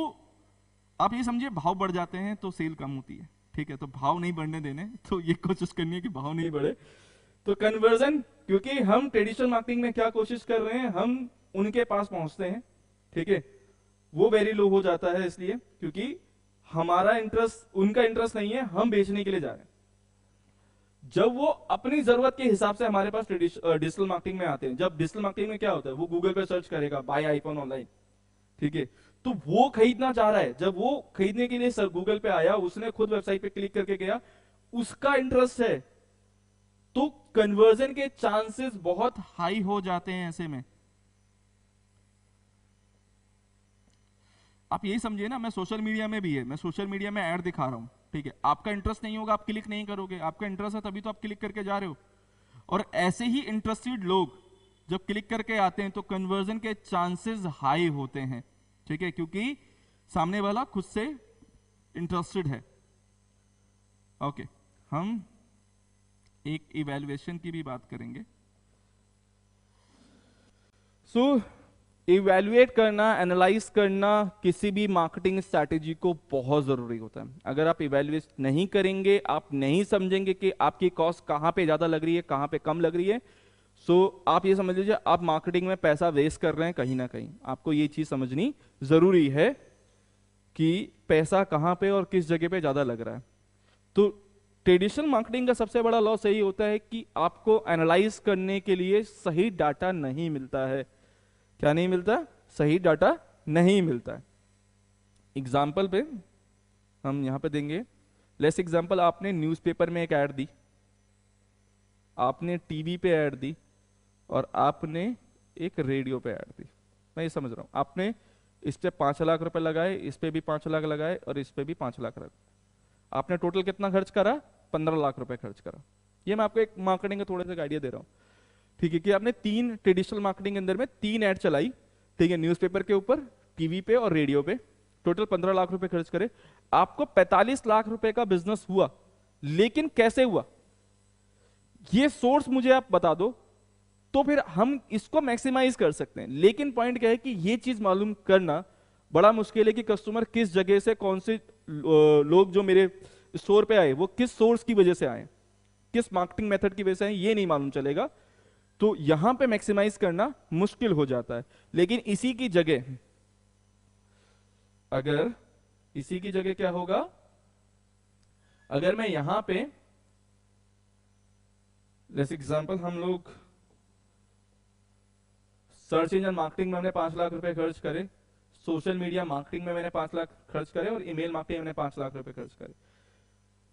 आप ये समझिए भाव बढ़ जाते हैं तो सेल कम होती है, ठीक है। तो भाव नहीं बढ़ने देने, तो ये कोशिश करनी है कि भाव नहीं बढ़े। तो कन्वर्जन, क्योंकि हम ट्रेडिशनल मार्केटिंग में क्या कोशिश कर रहे हैं, हम उनके पास पहुंचते हैं, ठीक है, वो वेरी लो हो जाता है, इसलिए क्योंकि हमारा इंटरेस्ट उनका इंटरेस्ट नहीं है, हम बेचने के लिए जा रहे हैं। जब वो अपनी जरूरत के हिसाब से हमारे पास डिजिटल मार्केटिंग में आते हैं, जब डिजिटल मार्केटिंग में क्या होता है, वो गूगल पे सर्च करेगा बाय आईफोन ऑनलाइन, ठीक है, तो वो खरीदना चाह रहा है। जब वो खरीदने के लिए सर गूगल पे आया, उसने खुद वेबसाइट पे क्लिक करके गया, उसका इंटरेस्ट है, तो कन्वर्जन के चांसेस बहुत हाई हो जाते हैं। ऐसे में आप यही समझिए ना, मैं सोशल मीडिया में भी है, मैं सोशल मीडिया में ऐड दिखा रहा हूं, ठीक है, आपका इंटरेस्ट नहीं होगा, आप क्लिक नहीं करोगे, आपका इंटरेस्ट है तभी तो आप क्लिक करके जा रहे हो। और ऐसे ही इंटरेस्टेड लोग जब क्लिक करके आते हैं तो कन्वर्जन के चांसेस हाई होते हैं, ठीक है, क्योंकि सामने वाला खुद से इंटरेस्टेड है। ओके, हम एक इवैल्यूएशन की भी बात करेंगे। सो इवैल्यूएट करना, एनालाइज करना किसी भी मार्केटिंग स्ट्रैटेजी को बहुत जरूरी होता है। अगर आप इवैल्यूएट नहीं करेंगे, आप नहीं समझेंगे कि आपकी कॉस्ट कहां पे ज्यादा लग रही है, कहां पे कम लग रही है, सो आप ये समझ लीजिए आप मार्केटिंग में पैसा वेस्ट कर रहे हैं कहीं ना कहीं। आपको ये चीज समझनी जरूरी है कि पैसा कहां पे और किस जगह पे ज्यादा लग रहा है। तो ट्रेडिशनल मार्केटिंग का सबसे बड़ा लॉस यही होता है कि आपको एनालाइज करने के लिए सही डाटा नहीं मिलता है। क्या नहीं मिलता? सही डाटा नहीं मिलता है। एग्जाम्पल पे हम यहां पे देंगे, लेस एग्जाम्पल, आपने न्यूज़पेपर में एक ऐड दी, आपने टीवी पे ऐड दी, और आपने एक रेडियो पे ऐड दी। मैं ये समझ रहा हूं, आपने इस पे 5 लाख रुपए लगाए, इस पे भी 5 लाख लगाए, और इस पे भी 5 लाख लगाए। आपने टोटल कितना खर्च करा? 15 लाख रुपए खर्च करा। ये मैं आपको एक मार्केटिंग का थोड़ा सा आइडिया दे रहा हूं, ठीक है, कि आपने 3 ट्रेडिशनल मार्केटिंग के अंदर में 3 ऐड चलाई, ठीक है, न्यूज़पेपर के ऊपर, टीवी पे और रेडियो पे, टोटल 15 लाख रुपए खर्च करे, आपको 45 लाख रुपए का बिजनेस हुआ। लेकिन कैसे हुआ, ये सोर्स मुझे आप बता दो, तो फिर हम इसको मैक्सिमाइज कर सकते हैं। लेकिन पॉइंट क्या है कि ये चीज मालूम करना बड़ा मुश्किल है कि कस्टमर किस जगह से, कौन से लोग जो मेरे स्टोर पे आए वो किस सोर्स की वजह से आए, किस मार्केटिंग मेथड की वजह से आए, ये नहीं मालूम चलेगा। तो यहां पे मैक्सिमाइज करना मुश्किल हो जाता है। लेकिन इसी की जगह, अगर इसी की जगह क्या होगा, अगर मैं यहां पे जैसे एग्जांपल हम लोग सर्च इंजन मार्केटिंग में हमने 5 लाख रुपए खर्च करे, सोशल मीडिया मार्केटिंग में मैंने 5 लाख खर्च करे, और ईमेल मार्केटिंग में मैंने 5 लाख रुपए खर्च करे,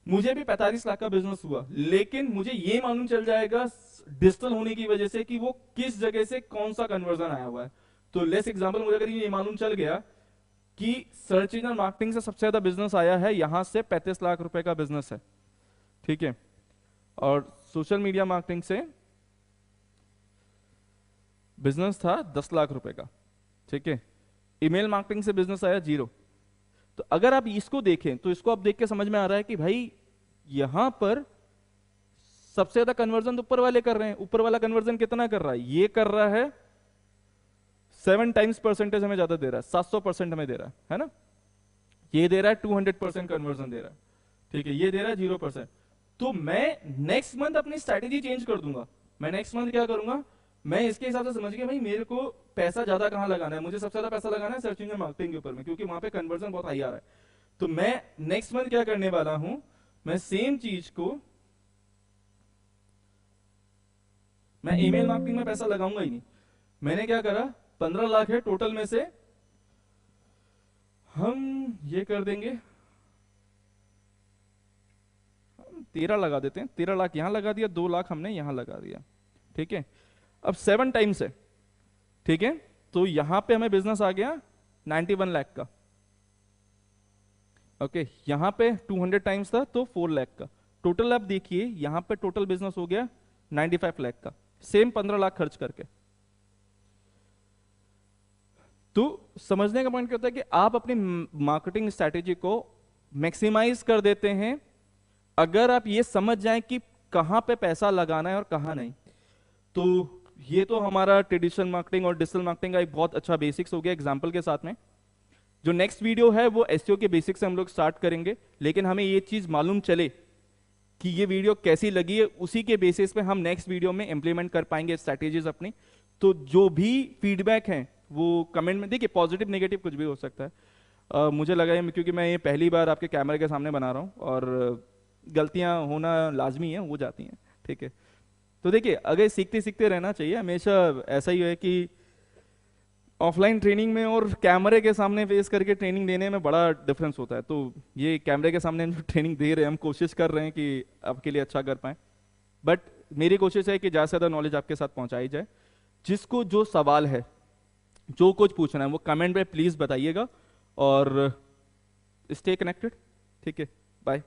मुझे भी 45 लाख का बिजनेस हुआ। लेकिन मुझे ये मालूम चल जाएगा डिजिटल होने की वजह से कि वो किस जगह से कौन सा कन्वर्जन आया हुआ है। तो लेस एग्जांपल, मुझे अगर ये मालूम चल गया कि सर्च इंजन मार्केटिंग से सबसे ज्यादा बिजनेस आया है, यहां से 35 लाख रुपए का बिजनेस है, ठीक है, और सोशल मीडिया मार्केटिंग से बिजनेस था 10 लाख रुपए का, ठीक है, ईमेल मार्केटिंग से बिजनेस आया 0। तो अगर आप इसको देखें तो इसको आप देख के समझ में आ रहा है कि भाई यहां पर सबसे ज्यादा कन्वर्जन तो ऊपर वाले कर रहे हैं। ऊपर वाला कन्वर्जन कितना कर रहा है, ये कर रहा है 7 टाइम्स परसेंटेज हमें ज्यादा दे रहा है, 700% हमें दे रहा है ना। ये दे रहा है 200% कन्वर्जन दे रहा है, ठीक है, ये दे रहा है 0%। तो मैं नेक्स्ट मंथ अपनी स्ट्रैटेजी चेंज कर दूंगा। मैं नेक्स्ट मंथ क्या करूंगा, मैं इसके हिसाब से समझ गया भाई मेरे को पैसा ज्यादा कहां लगाना है, मुझे सबसे ज्यादा पैसा लगाना है सर्च इंजन मार्केटिंग के ऊपर में, क्योंकि वहां पे कन्वर्जन बहुत हाई आ रहा है। तो मैं नेक्स्ट मंथ क्या करने वाला हूं, मैं सेम चीज को मैं ईमेल मार्केटिंग में पैसा लगाऊंगा ही नहीं। मैंने क्या करा, 15 लाख है टोटल में से हम ये कर देंगे, हम 13 लगा देते हैं। 13 लाख यहां लगा दिया, 2 लाख हमने यहां लगा दिया, ठीक है। अब 7 टाइम्स है, ठीक है, तो यहां पे हमें बिजनेस आ गया 91 लाख का, ओके। यहां पे 200 टाइम्स था तो 4 लाख का टोटल। आप देखिए यहां पे टोटल बिजनेस हो गया 95 लाख का, सेम 15 लाख खर्च करके। तो समझने का पॉइंट क्या होता है कि आप अपनी मार्केटिंग स्ट्रैटेजी को मैक्सिमाइज कर देते हैं अगर आप ये समझ जाएं कि कहां पे पैसा लगाना है और कहां नहीं। तो ये तो हमारा ट्रेडिशनल मार्केटिंग और डिजिटल मार्केटिंग का एक बहुत अच्छा बेसिक्स हो गया एग्जांपल के साथ में। जो नेक्स्ट वीडियो है वो एसईओ के बेसिक्स से हम लोग स्टार्ट करेंगे, लेकिन हमें ये चीज मालूम चले कि ये वीडियो कैसी लगी है, उसी के बेसिस पे हम नेक्स्ट वीडियो में इंप्लीमेंट कर पाएंगे स्ट्रैटेजीज अपनी। तो जो भी फीडबैक है वो कमेंट में, देखिए पॉजिटिव नेगेटिव कुछ भी हो सकता है। मुझे लगा है क्योंकि मैं ये पहली बार आपके कैमरे के सामने बना रहा हूँ और गलतियां होना लाजमी है, हो जाती हैं, ठीक है। तो देखिए अगर सीखते सीखते रहना चाहिए, हमेशा ऐसा ही है कि ऑफलाइन ट्रेनिंग में और कैमरे के सामने फेस करके ट्रेनिंग देने में बड़ा डिफरेंस होता है। तो ये कैमरे के सामने हम जो ट्रेनिंग दे रहे हैं, हम कोशिश कर रहे हैं कि आपके लिए अच्छा कर पाएं, बट मेरी कोशिश है कि ज़्यादा से ज़्यादा नॉलेज आपके साथ पहुंचाई जाए। जिसको जो सवाल है, जो कुछ पूछना है वो कमेंट में प्लीज़ बताइएगा और स्टे कनेक्टेड, ठीक है, बाय।